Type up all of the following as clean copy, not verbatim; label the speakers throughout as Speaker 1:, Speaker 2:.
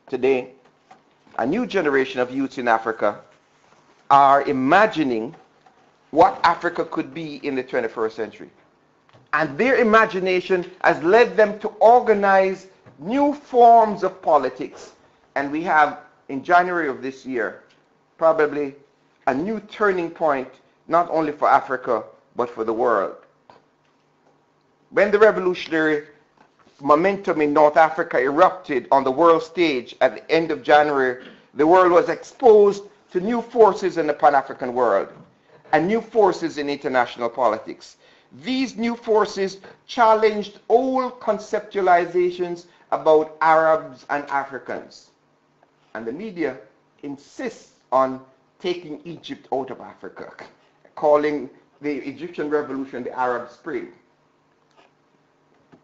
Speaker 1: Today, a new generation of youths in Africa are imagining what Africa could be in the 21st century. And their imagination has led them to organize new forms of politics. And we have, in January of this year, probably a new turning point, not only for Africa, but for the world. When the revolutionary momentum in North Africa erupted on the world stage at the end of January, the world was exposed to new forces in the Pan-African world and new forces in international politics. These new forces challenged old conceptualizations about Arabs and Africans. And the media insists on taking Egypt out of Africa, calling the Egyptian revolution the Arab Spring.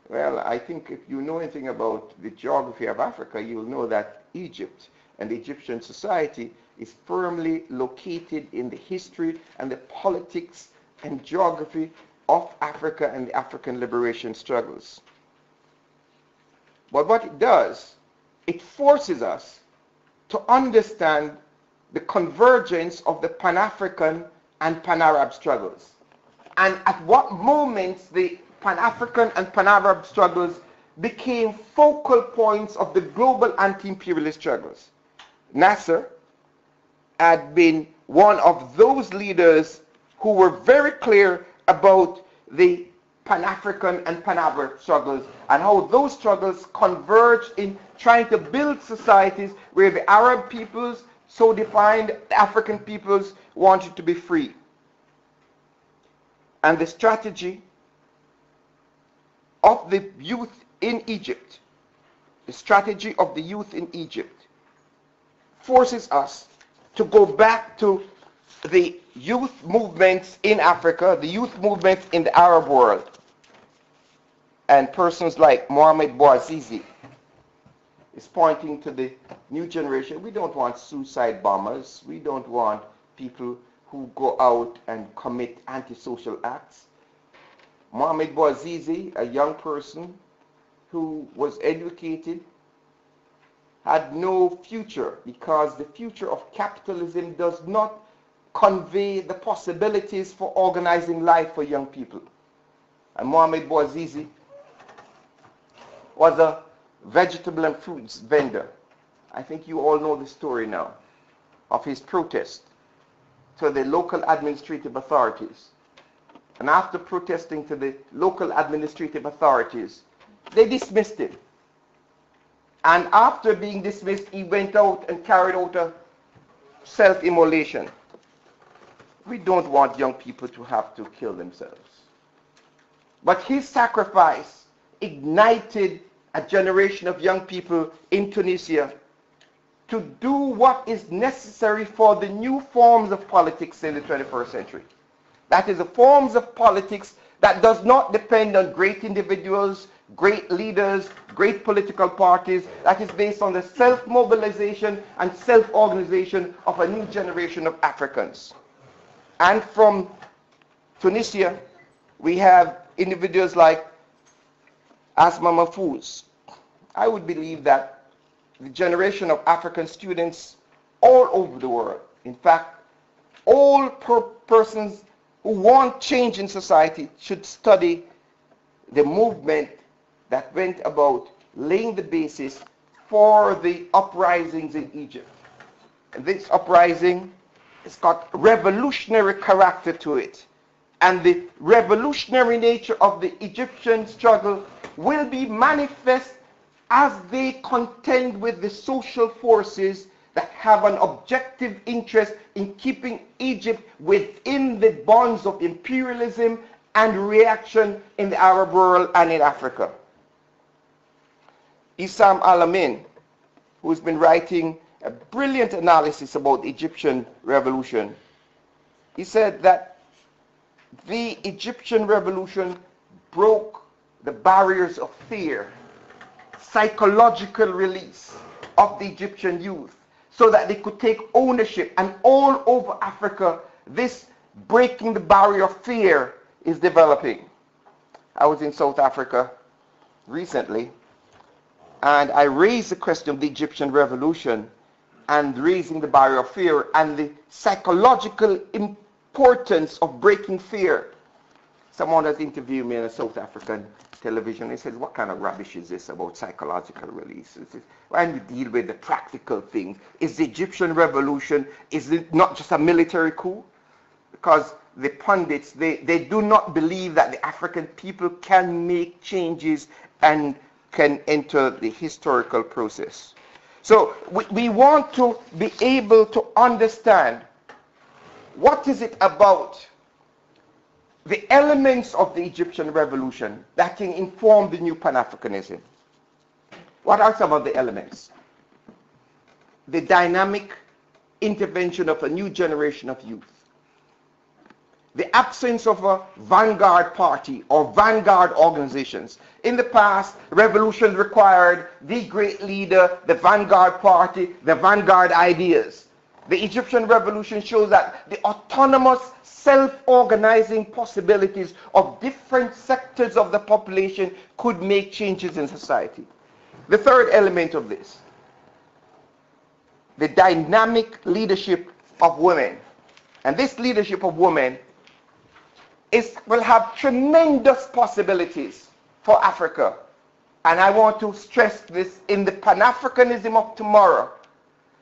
Speaker 1: Well, I think if you know anything about the geography of Africa, you'll know that Egypt and the Egyptian society is firmly located in the history and the politics and geography of Africa and the African liberation struggles. But what it does, it forces us to understand the convergence of the Pan-African and Pan-Arab struggles, and at what moments the Pan-African and Pan-Arab struggles became focal points of the global anti-imperialist struggles. Nasser had been one of those leaders who were very clear about the Pan-African and Pan-Arab struggles and how those struggles converged in trying to build societies where the Arab peoples, so defined, the African peoples wanted to be free. And the strategy of the youth in Egypt, the strategy of the youth in Egypt forces us to go back to the youth movements in Africa, the youth movements in the Arab world, and persons like Mohamed Bouazizi is pointing to the new generation. We don't want suicide bombers. We don't want people who go out and commit antisocial acts. Mohamed Bouazizi, a young person who was educated, had no future because the future of capitalism does not convey the possibilities for organizing life for young people. And Mohamed Bouazizi was a vegetable and fruits vendor. I think you all know the story now of his protest to the local administrative authorities. And after protesting to the local administrative authorities, they dismissed him. And after being dismissed, he went out and carried out a self-immolation. We don't want young people to have to kill themselves. But his sacrifice ignited a generation of young people in Tunisia to do what is necessary for the new forms of politics in the 21st century. That is, the forms of politics that does not depend on great individuals, great leaders, great political parties, that is based on the self-mobilization and self-organization of a new generation of Africans. And from Tunisia, we have individuals like Asma Mahfouz. I would believe that the generation of African students all over the world, in fact, all persons who want change in society should study the movement that went about laying the basis for the uprisings in Egypt. And this uprising has got revolutionary character to it. And the revolutionary nature of the Egyptian struggle will be manifest as they contend with the social forces that have an objective interest in keeping Egypt within the bonds of imperialism and reaction in the Arab world and in Africa. Issam Al-Amin, who's been writing a brilliant analysis about the Egyptian revolution, he said that the Egyptian revolution broke the barriers of fear, psychological release of the Egyptian youth, so that they could take ownership. And all over Africa, this breaking the barrier of fear is developing. I was in South Africa recently, And I raised the question of the Egyptian revolution and raising the barrier of fear and the psychological importance of breaking fear. Someone has interviewed me on a South African television. He says, what kind of rubbish is this about psychological release? Why don't you deal with the practical things? Is the Egyptian revolution, is it not just a military coup? Because the pundits, they do not believe that the African people can make changes and can enter the historical process. So we want to be able to understand what is it about the elements of the Egyptian revolution that can inform the new Pan-Africanism. What are some of the elements? The dynamic intervention of a new generation of youth. The absence of a vanguard party or vanguard organizations. In the past, revolutions required the great leader, the vanguard party, the vanguard ideas. The Egyptian revolution shows that the autonomous, self-organizing possibilities of different sectors of the population could make changes in society. The third element of this, the dynamic leadership of women. And this leadership of women will have tremendous possibilities for Africa. And I want to stress this in the Pan-Africanism of tomorrow.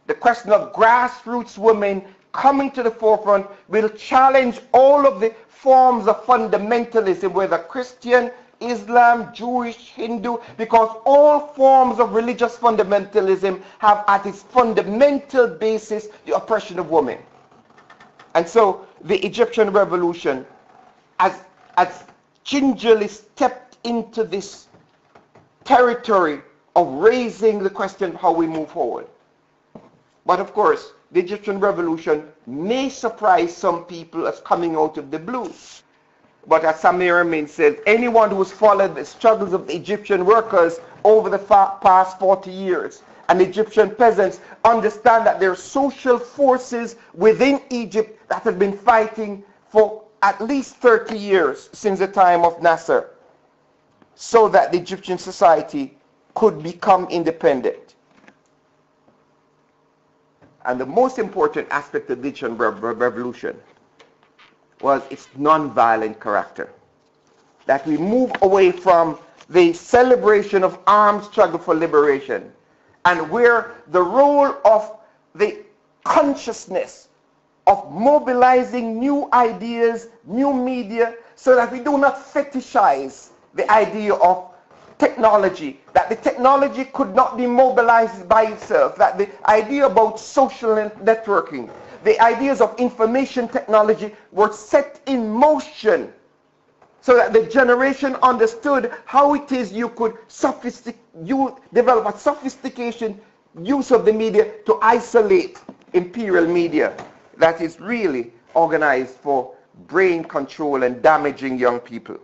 Speaker 1: The question of grassroots women coming to the forefront will challenge all of the forms of fundamentalism, whether Christian, Islam, Jewish, Hindu, because all forms of religious fundamentalism have at its fundamental basis the oppression of women. And so the Egyptian revolution has gingerly stepped into this territory of raising the question of how we move forward. But of course, the Egyptian revolution may surprise some people as coming out of the blue. But as Samir Amin says, anyone who has followed the struggles of the Egyptian workers over the past 40 years and Egyptian peasants understand that there are social forces within Egypt that have been fighting for at least 30 years since the time of Nasser, so that the Egyptian society could become independent. And the most important aspect of the Egyptian revolution was its non-violent character. That we move away from the celebration of armed struggle for liberation, and where the role of the consciousness of mobilizing new ideas, new media, so that we do not fetishize the idea of technology, that the technology could not be mobilized by itself, that the idea about social networking, the ideas of information technology were set in motion so that the generation understood how it is you could develop a sophistication use of the media to isolate imperial media that is really organized for brain control and damaging young people.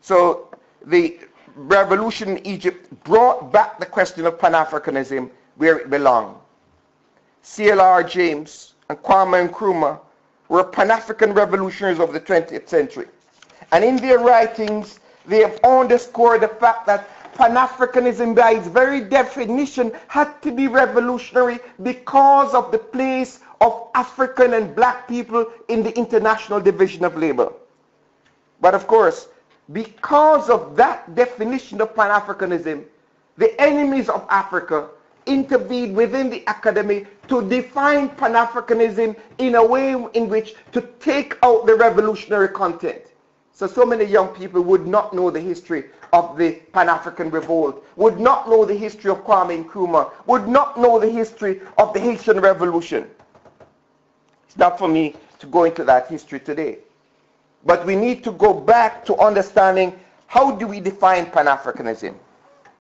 Speaker 1: So the revolution in Egypt brought back the question of Pan-Africanism where it belonged. C.L.R. James and Kwame Nkrumah were Pan-African revolutionaries of the 20th century. And in their writings, they have underscored the fact that Pan-Africanism, by its very definition, had to be revolutionary because of the place of African and black people in the international division of labor. But of course, because of that definition of Pan-Africanism, the enemies of Africa intervened within the academy to define Pan-Africanism in a way in which to take out the revolutionary content. So many young people would not know the history of the Pan-African revolt, would not know the history of Kwame Nkrumah, would not know the history of the Haitian Revolution. It's not for me to go into that history today. But we need to go back to understanding how do we define Pan-Africanism.